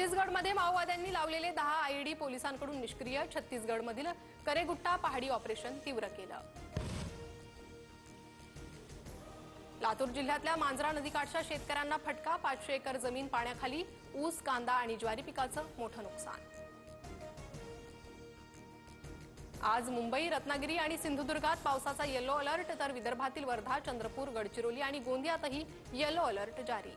छत्तीसगडमध्ये माओवाद्यांनी लावलेले 10 आयईडी पोलिसांकडून निष्क्रिय. छत्तीसगडमधील करेगुट्टा पहाडी ऑपरेशन तीव्र केलं. लातूर जिल्ह्यातल्या मांजरा नदीकाठच्या शेतकऱ्यांना फटका. 500 एकर जमीन पाण्याखाली. ऊस, कांदा आणि ज्वारी पिकाचं मोठं नुकसान. आज मुंबई, रत्नागिरी आणि सिंधुदुर्गात पावसाचा येलो अलर्ट, तर विदर्भातील वर्धा, चंद्रपूर, गडचिरोली आणि गोंदियातही येलो अलर्ट जारी.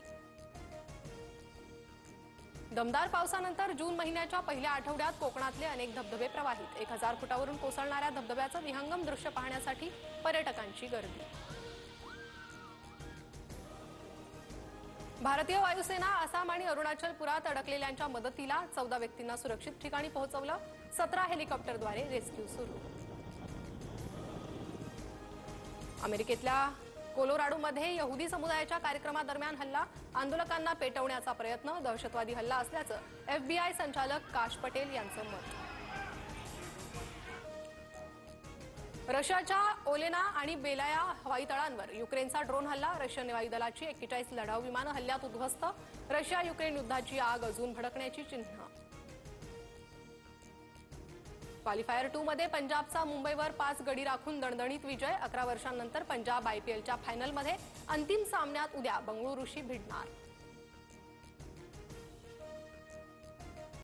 दमदार पावसानंतर जून महिन्याच्या पहिल्या आठवड्यात कोकणातले अनेक धबधबे प्रवाहित. 1000 फुटावरून कोसळणाऱ्या धबधब्याचं विहंगम दृश्य पाहण्यासाठी पर्यटकांची गर्दी. भारतीय वायुसेना आसाम आणि अरुणाचलपुरात अडकलेल्यांच्या मदतीला 14 व्यक्तींना सुरक्षित ठिकाणी पोहोचवलं. 17 हेलिकॉप्टरद्वारे रेस्क्यू सुरू. अमेरिकेतल्या कोलोराडोमध्ये यहुदी समुदायाच्या कार्यक्रमादरम्यान हल्ला. आंदोलकांना पेटवण्याचा प्रयत्न. दहशतवादी हल्ला असल्याचं FBI संचालक काश पटेल यांचं मत. रशियाच्या ओलेना आणि बेलाया हवाई तळांवर युक्रेनचा ड्रोन हल्ला. रशियन वायू दलाची 41 लढाऊ विमानं हल्ल्यात उद्ध्वस्त. रशिया युक्रेन युद्धाची आग अजून भडकण्याची चिन्ह. क्वालिफायर 2 मध्ये पंजाबचा मुंबईवर 5 गडी राखून दणदणीत विजय. 11 वर्षांनंतर पंजाब IPLच्या फायनलमध्ये. अंतिम सामन्यात उद्या बंगळुरूशी भिडणार.